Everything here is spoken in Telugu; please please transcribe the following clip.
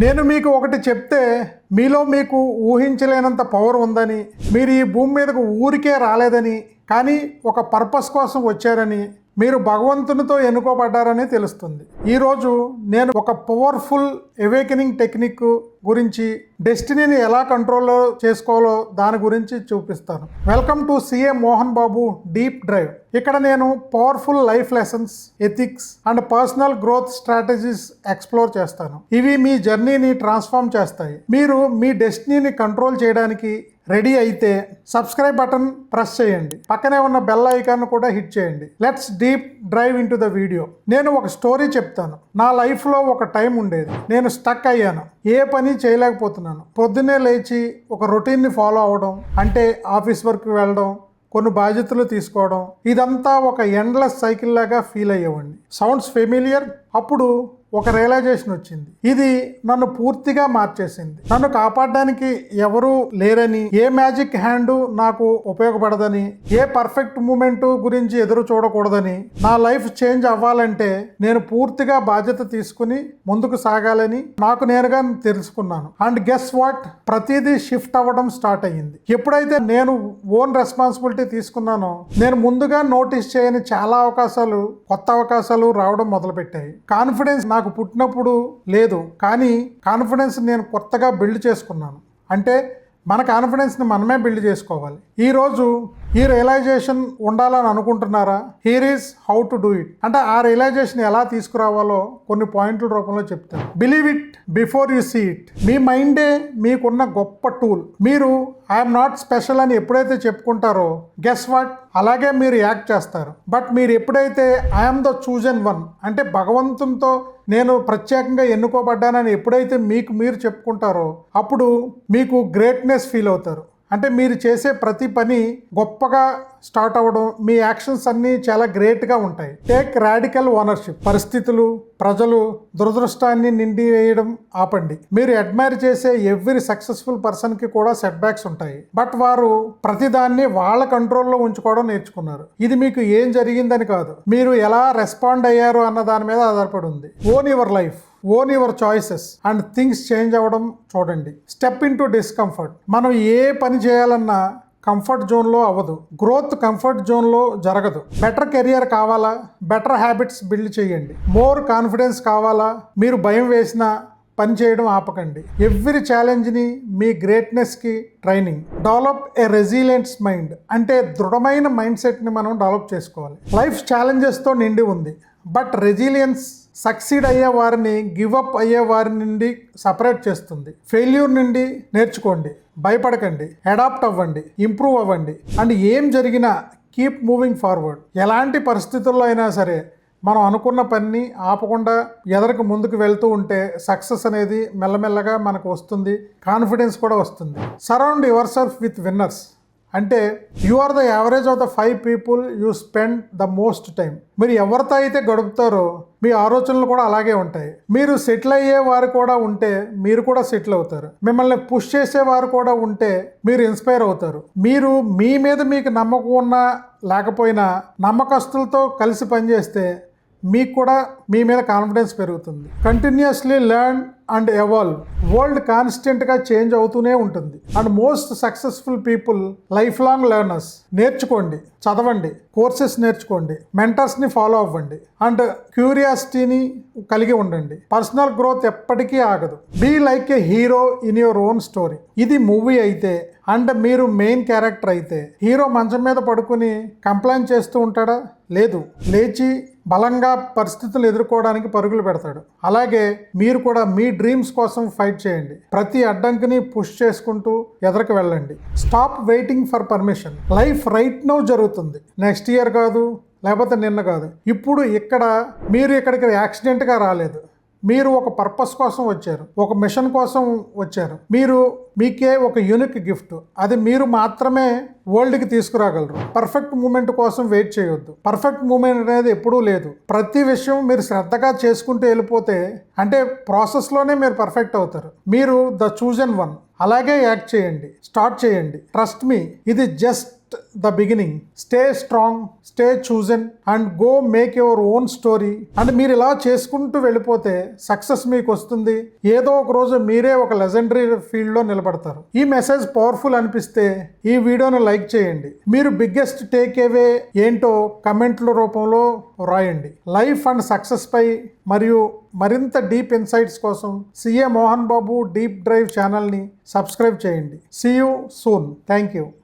నేను మీకు ఒకటి చెప్తే మీలో మీకు ఊహించలేనంత పవర్ ఉందని, మీరు ఈ భూమి మీదకు ఊరికే రాలేదని, కానీ ఒక పర్పస్ కోసం వచ్చారని, మీరు భగవంతునితో ఎన్నుకోబడ్డారని తెలుస్తుంది. ఈరోజు నేను ఒక పవర్ఫుల్ అవేకెనింగ్ టెక్నిక్ గురించి, డెస్టినీని ఎలా కంట్రోల్లో చేసుకోవాలో దాని గురించి చూపిస్తాను. Welcome to CA Mohan Babu deep drive. ఇక్కడ నేను powerful life lessons, ethics and personal growth strategies explore చేస్తాను. ఇవి మీ జర్నీని ట్రాన్స్ఫార్మ్ చేస్తాయి. మీరు మీ డెస్టినీని కంట్రోల్ చేయడానికి రెడీ అయితే సబ్స్క్రైబ్ బటన్ ప్రెస్ చేయండి, పక్కనే ఉన్న బెల్ ఐకాన్ కూడా హిట్ చేయండి. Let's deep drive in to the video. నేను ఒక స్టోరీ చెప్తాను. నా లైఫ్లో ఒక టైం ఉండేది, నేను స్టక్ అయ్యాను, ఏ పని చేయలేకపోతున్నాను. పొద్దున్నే లేచి ఒక రొటీన్ని ఫాలో అవడం, అంటే ఆఫీస్ వర్క్ వెళ్ళడం, కొన్ని బాధ్యతలు తీసుకోవడం, ఇదంతా ఒక ఎండ్లెస్ సైకిల్ లాగా ఫీల్ అయ్యేవాడిని. Sounds familiar? అప్పుడు ఒక రియలైజేషన్ వచ్చింది. ఇది నన్ను పూర్తిగా మార్చేసింది. నన్ను కాపాడడానికి ఎవరూ లేరని, ఏ మ్యాజిక్ హ్యాండ్ నాకు ఉపయోగపడదని, ఏ పర్ఫెక్ట్ మూమెంట్ గురించి ఎదురు చూడకూడదని, నా లైఫ్ చేంజ్ అవ్వాలంటే నేను పూర్తిగా బాధ్యత తీసుకుని ముందుకు సాగాలని నాకు నేనుగా తెలుసుకున్నాను. అండ్ గెస్ వాట్, ప్రతిదీ షిఫ్ట్ అవ్వడం స్టార్ట్ అయ్యింది. ఎప్పుడైతే నేను ఓన్ రెస్పాన్సిబిలిటీ తీసుకున్నానో, నేను ముందుగా నోటీస్ చేయని చాలా అవకాశాలు, కొత్త అవకాశాలు రావడం మొదలుపెట్టాయి. కాన్ఫిడెన్స్ నాకు పుట్టినప్పుడు లేదు, కానీ కాన్ఫిడెన్స్ నేను కొత్తగా బిల్డ్ చేసుకున్నాను. అంటే మన కాన్ఫిడెన్స్ని మనమే బిల్డ్ చేసుకోవాలి. ఈరోజు ఈ రియలైజేషన్ ఉండాలని అనుకుంటున్నారా? Here is how to do it. అంటే ఆ రియలైజేషన్ ఎలా తీసుకురావాలో కొన్ని పాయింట్ల రూపంలో చెప్తాను. Believe it before you see it. మీ మైండే మీకున్న గొప్ప టూల్. మీరు ఐఎమ్ నాట్ స్పెషల్ అని ఎప్పుడైతే చెప్పుకుంటారో, గెస్ వాట్, అలాగే మీరు యాక్ట్ చేస్తారు. బట్ మీరు ఎప్పుడైతే ఐఎమ్ ద చూజన్ వన్, అంటే భగవంతునితో నేను ప్రత్యేకంగా ఎన్నుకోబడ్డానని ఎప్పుడైతే మీకు మీరు చెప్పుకుంటారో, అప్పుడు మీకు గ్రేట్నెస్ ఫీల్ అవుతారు. అంటే మీరు చేసే ప్రతి పని గొప్పగా స్టార్ట్ అవ్వడం, మీ యాక్షన్స్ అన్నీ చాలా గ్రేట్గా ఉంటాయి. Take radical ownership. పరిస్థితులు, ప్రజలు దురదృష్టాన్ని నిండి వేయడం ఆపండి. మీరు అడ్మైర్ చేసే ఎవ్రీ సక్సెస్ఫుల్ పర్సన్కి కూడా సెట్ బ్యాక్స్ ఉంటాయి, బట్ వారు ప్రతిదాన్ని వాళ్ళ కంట్రోల్లో ఉంచుకోవడం నేర్చుకున్నారు. ఇది మీకు ఏం జరిగిందని కాదు, మీరు ఎలా రెస్పాండ్ అయ్యారు అన్న దాని మీద ఆధారపడి ఉంది. Own your life, own your choices and things change అవ్వడం చూడండి. Step in to discomfort. మనం ఏ పని చేయాలన్నా కంఫర్ట్ జోన్లో అవ్వదు. గ్రోత్ కంఫర్ట్ జోన్లో జరగదు. బెటర్ కెరియర్ కావాలా? బెటర్ హ్యాబిట్స్ బిల్డ్ చేయండి. మోర్ కాన్ఫిడెన్స్ కావాలా? మీరు భయం వేసినా పని చేయడం ఆపకండి. ఎవ్రీ ఛాలెంజ్ని మీ గ్రేట్నెస్కి training. Develop a resilient mind. అంటే దృఢమైన మైండ్ సెట్ని మనం డెవలప్ చేసుకోవాలి. లైఫ్ ఛాలెంజెస్తో నిండి ఉంది, బట్ రెసిలియన్స్ సక్సీడ్ అయ్యే వారిని గివప్ అయ్యే వారి నుండి సపరేట్ చేస్తుంది. ఫెయిల్యూర్ నుండి నేర్చుకోండి, భయపడకండి, అడాప్ట్ అవ్వండి, ఇంప్రూవ్ అవ్వండి. అండ్ ఏం జరిగినా కీప్ మూవింగ్ ఫార్వర్డ్. ఎలాంటి పరిస్థితుల్లో అయినా సరే మనం అనుకున్న పని ఆపకుండా ఎదరికి ముందుకు వెళ్తూ ఉంటే సక్సెస్ అనేది మెల్లమెల్లగా మనకు వస్తుంది. కాన్ఫిడెన్స్ కూడా వస్తుంది. Surround yourself with winners. అంటే you are the average of the 5 people you spend the most time. మీరు ఎవరితో అయితే గడుపుతారో మీ ఆలోచనలు కూడా అలాగే ఉంటాయి. మీరు సెటిల్ అయ్యే వారు కూడా ఉంటే మీరు కూడా సెటిల్ అవుతారు. మిమ్మల్ని పుష్ చేసేవారు కూడా ఉంటే మీరు ఇన్స్పైర్ అవుతారు. మీరు మీ మీద మీకు నమ్మకం ఉన్నా లేకపోయినా నమ్మకస్తులతో కలిసి పనిచేస్తే మీకు కూడా మీ మీద కాన్ఫిడెన్స్ పెరుగుతుంది. Continuously learn and evolve. World కాన్స్టెంట్గా చేంజ్ అవుతూనే ఉంటుంది. And most successful people life long learners. నేర్చుకోండి, చదవండి, కోర్సెస్ నేర్చుకోండి, మెంటర్స్ని ఫాలో అవ్వండి అండ్ క్యూరియాసిటీని కలిగి ఉండండి. పర్సనల్ గ్రోత్ ఎప్పటికీ ఆగదు. Be like a hero in your own story. ఇది మూవీ అయితే అండ్ మీరు మెయిన్ క్యారెక్టర్ అయితే, హీరో మంచం మీద పడుకుని కంప్లైంట్ చేస్తూ ఉంటాడా? లేదు, లేచి బలంగా పరిస్థితులు ఎదుర్కోవడానికి పరుగులు పెడతాడు. అలాగే మీరు కూడా మీ డ్రీమ్స్ కోసం ఫైట్ చేయండి. ప్రతి అడ్డంకిని పుష్ చేసుకుంటూ ఎదరికి వెళ్ళండి. Stop waiting for permission. Life right now జరుగుతుంది. నెక్స్ట్ ఇయర్ కాదు, లేకపోతే నిన్న కాదు, ఇప్పుడు ఇక్కడ. మీరు ఇక్కడికి యాక్సిడెంట్గా రాలేదు. మీరు ఒక పర్పస్ కోసం వచ్చారు, ఒక మిషన్ కోసం వచ్చారు. మీకే ఒక యూనిక్ గిఫ్ట్, అది మీరు మాత్రమే వరల్డ్కి తీసుకురాగలరు. పర్ఫెక్ట్ మూమెంట్ కోసం వెయిట్ చేయొద్దు. పర్ఫెక్ట్ మూమెంట్ అనేది ఎప్పుడూ లేదు. ప్రతి విషయం మీరు శ్రద్ధగా చేసుకుంటూ వెళ్ళిపోతే, అంటే ప్రాసెస్లోనే మీరు పర్ఫెక్ట్ అవుతారు. మీరు ద చూజన్ వన్. అలాగే యాక్ట్ చేయండి, స్టార్ట్ చేయండి. ట్రస్ట్ మీ, ఇది just the beginning. Stay strong, stay chosen and go make your own story. And మీరు ఇలా చేసుకుంటూ వెళ్ళిపోతే సక్సెస్ మీకు వస్తుంది. ఏదో ఒక రోజు మీరే ఒక లెజెండరీ ఫీల్డ్లో నిలబడతారు. ఈ మెసేజ్ పవర్ఫుల్ అనిపిస్తే ఈ వీడియోను లైక్ చేయండి. మీరు బిగ్గెస్ట్ టేక్ అవే ఏంటో కమెంట్ల రూపంలో రాయండి. లైఫ్ అండ్ సక్సెస్ పై మరియు మరింత డీప్ ఇన్సైట్స్ కోసం CA Mohan Babu deep drive ఛానల్ని సబ్స్క్రైబ్ చేయండి. See you soon. Thank you.